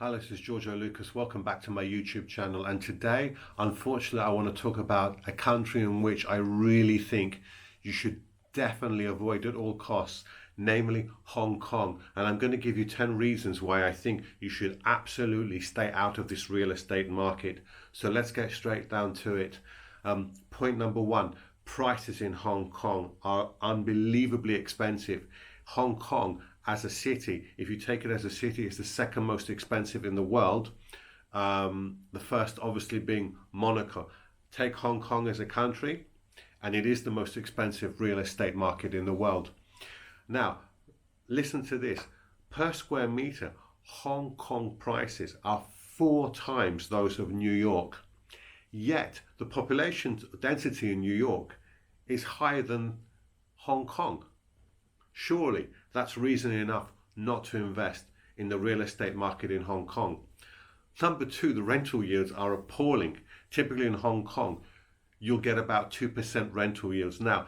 Hello, this is Giorgio Lucas. Welcome back to my YouTube channel. And today, unfortunately, I want to talk about a country in which I really think you should definitely avoid at all costs, namely Hong Kong. And I'm going to give you 10 reasons why I think you should absolutely stay out of this real estate market. So let's get straight down to it. Point number one, prices in Hong Kong are unbelievably expensive. Hong Kong as a city, if you take it as a city, is the second most expensive in the world. The first obviously being Monaco. Take Hong Kong as a country, and it is the most expensive real estate market in the world. Now, listen to this. Per square meter, Hong Kong prices are 4 times those of New York. Yet, the population density in New York is higher than Hong Kong. Surely that's reason enough not to invest in the real estate market in Hong Kong. Number two, the rental yields are appalling. Typically in Hong Kong, you'll get about 2% rental yields. Now,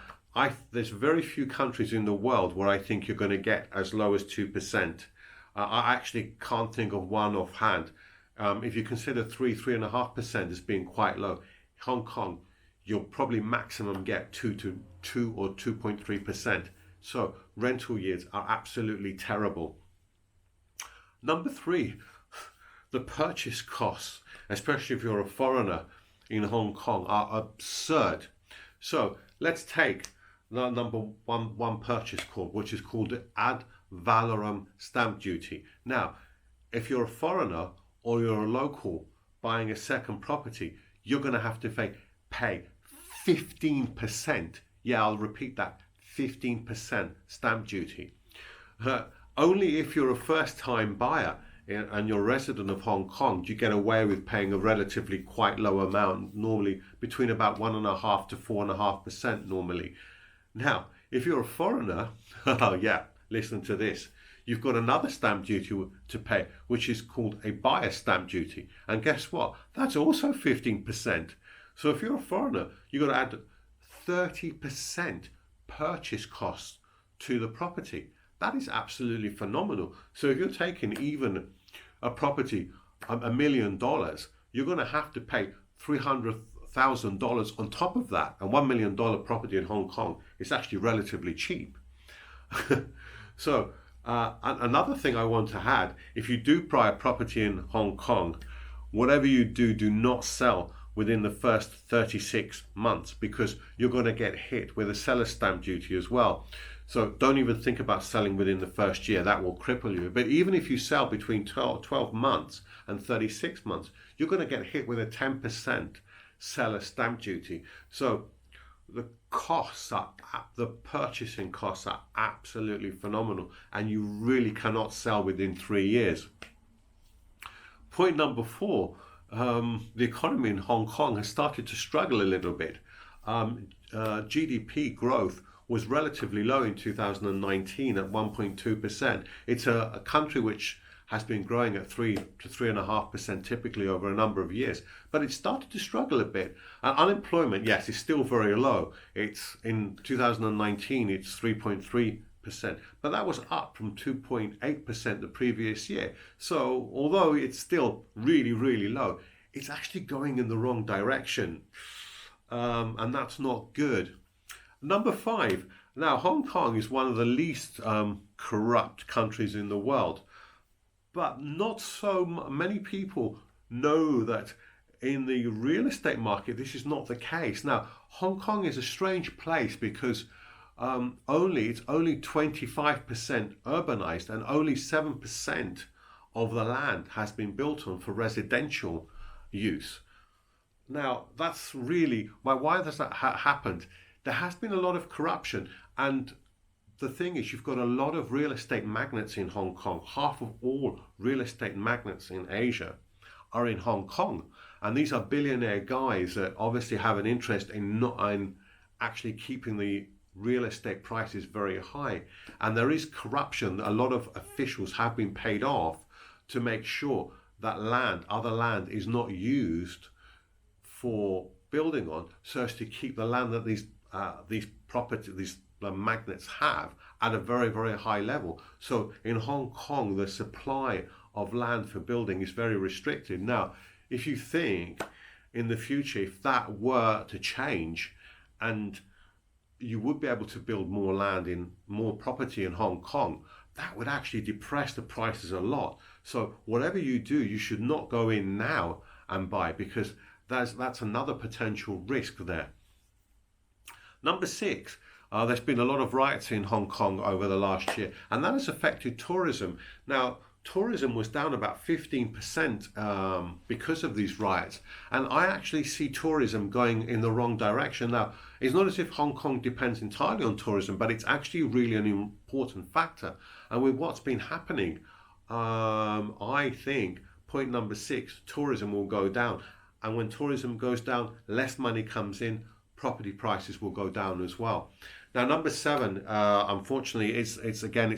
there's very few countries in the world where I think you're going to get as low as 2%. I actually can't think of one offhand. If you consider 3.5% as being quite low, Hong Kong, you'll probably maximum get 2 or 2.3%. So rental yields are absolutely terrible. Number three, the purchase costs, especially if you're a foreigner in Hong Kong, are absurd. So let's take the number one purchase called, which is called the ad valorem stamp duty. Now, if you're a foreigner or you're a local buying a second property, you're going to have to pay 15%. Yeah, I'll repeat that. 15% stamp duty. Only if you're a first-time buyer and you're a resident of Hong Kong do you get away with paying a relatively quite low amount, normally between about 1.5% to 4.5% normally. Now, if you're a foreigner, oh yeah, listen to this. You've got another stamp duty to pay, which is called a buyer stamp duty. And guess what? That's also 15%. So if you're a foreigner, you've got to add 30% purchase costs to the property. That is absolutely phenomenal. So if you're taking even a property $1 million, you're going to have to pay $300,000 on top of that. And $1 million property in Hong Kong is actually relatively cheap. So another thing I want to add, if you do buy a property in Hong Kong, whatever you do, do not sell within the first 36 months because you're going to get hit with a seller's stamp duty as well. So don't even think about selling within the first year. That will cripple you. But even if you sell between 12 months and 36 months, you're going to get hit with a 10% seller stamp duty. So the purchasing costs are absolutely phenomenal, and you really cannot sell within 3 years. Point number four, the economy in Hong Kong has started to struggle a little bit. GDP growth was relatively low in 2019 at 1.2%. It's a country which has been growing at 3 to 3.5% typically over a number of years, but it started to struggle a bit. Unemployment, yes, is still very low. It's in 2019, it's 3.3%, but that was up from 2.8% the previous year. So although it's still really, really low, it's actually going in the wrong direction, and that's not good. Number five, now Hong Kong is one of the least corrupt countries in the world, but not so many people know that in the real estate market this is not the case. Now, Hong Kong is a strange place because it's only 25% urbanized, and only 7% of the land has been built on for residential use. Now, that's really why does that happened? There has been a lot of corruption, and the thing is, you've got a lot of real estate magnates in Hong Kong. Half of all real estate magnates in Asia are in Hong Kong, and these are billionaire guys that obviously have an interest in actually keeping the real estate prices very high. And there is corruption. A lot of officials have been paid off to make sure that other land is not used for building on, so as to keep the land that these magnates have at a very, very high level. So in Hong Kong, the supply of land for building is very restricted. Now, if you think in the future, if that were to change and you would be able to build more land in more property in Hong Kong, that would actually depress the prices a lot. So whatever you do, you should not go in now and buy, because that's another potential risk there. Number 6, there's been a lot of riots in Hong Kong over the last year, and that has affected tourism. Now, tourism was down about 15% because of these riots, and I actually see tourism going in the wrong direction. Now, it's not as if Hong Kong depends entirely on tourism, but it's actually really an important factor. And with what's been happening, I think point number 6, tourism will go down. And when tourism goes down, less money comes in, property prices will go down as well. Now, number 7, unfortunately, it's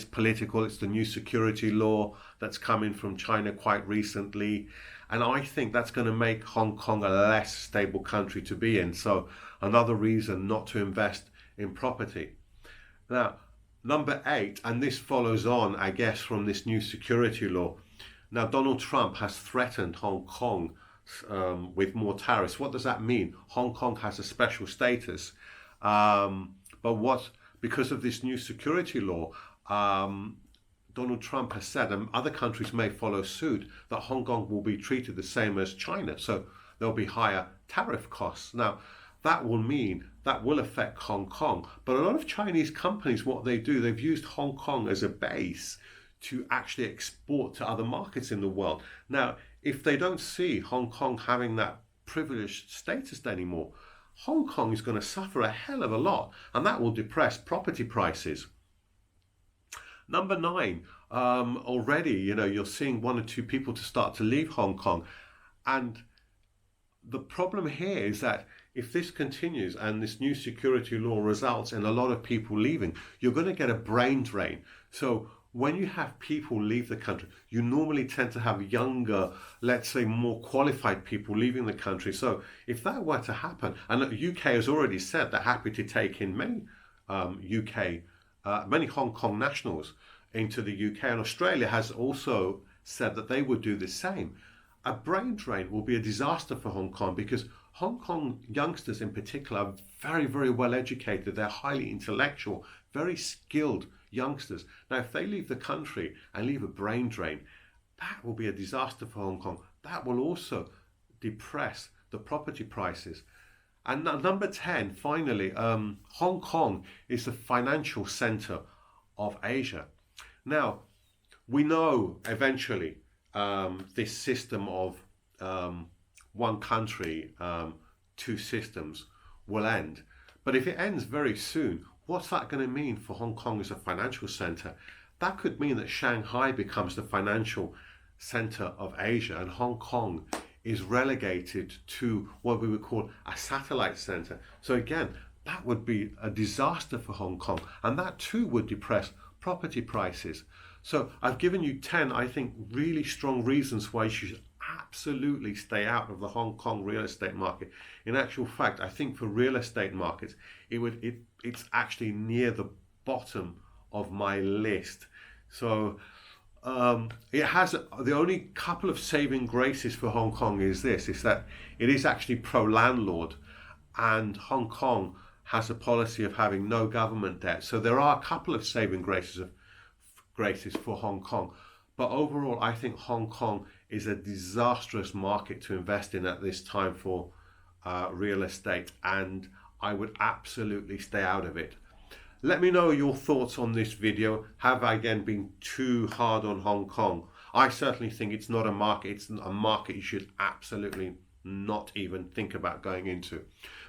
political. It's the new security law that's coming from China quite recently. And I think that's going to make Hong Kong a less stable country to be in. So another reason not to invest in property. Now, number 8, and this follows on, I guess, from this new security law. Now, Donald Trump has threatened Hong Kong with more tariffs. What does that mean? Hong Kong has a special status. But because of this new security law, Donald Trump has said, and other countries may follow suit, that Hong Kong will be treated the same as China. So there'll be higher tariff costs. Now, that will affect Hong Kong. But a lot of Chinese companies, what they do, they've used Hong Kong as a base to actually export to other markets in the world. Now, if they don't see Hong Kong having that privileged status anymore, Hong Kong is going to suffer a hell of a lot, and that will depress property prices. Number 9, already, you're seeing 1 or 2 people to start to leave Hong Kong. And the problem here is that if this continues and this new security law results in a lot of people leaving, you're going to get a brain drain. So when you have people leave the country, you normally tend to have younger, let's say more qualified people leaving the country. So if that were to happen, and the UK has already said they're happy to take in many many Hong Kong nationals into the UK, and Australia has also said that they would do the same. A brain drain will be a disaster for Hong Kong, because Hong Kong youngsters in particular are very, very well educated. They're highly intellectual, very skilled youngsters. Now, if they leave the country and leave a brain drain, that will be a disaster for Hong Kong. That will also depress the property prices. And number 10, finally, Hong Kong is the financial center of Asia. Now, we know eventually this system of one country, 2 systems will end. But if it ends very soon, what's that going to mean for Hong Kong as a financial center? That could mean that Shanghai becomes the financial center of Asia, and Hong Kong is relegated to what we would call a satellite center. So again, that would be a disaster for Hong Kong, and that too would depress property prices. So I've given you 10, I think, really strong reasons why you should absolutely stay out of the Hong Kong real estate market. In actual fact, I think for real estate markets, it's actually near the bottom of my list. So it has the only couple of saving graces for Hong Kong is that it is actually pro-landlord, and Hong Kong has a policy of having no government debt. So there are a couple of saving graces for Hong Kong. But overall, I think Hong Kong is a disastrous market to invest in at this time for real estate, and I would absolutely stay out of it. Let me know your thoughts on this video. Have I again been too hard on Hong Kong? I certainly think it's not a market. It's a market you should absolutely not even think about going into.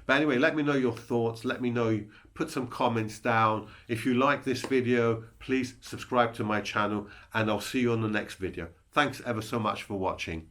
But anyway, let me know your thoughts. Let me know, put some comments down. If you like this video, please subscribe to my channel, and I'll see you on the next video. Thanks ever so much for watching.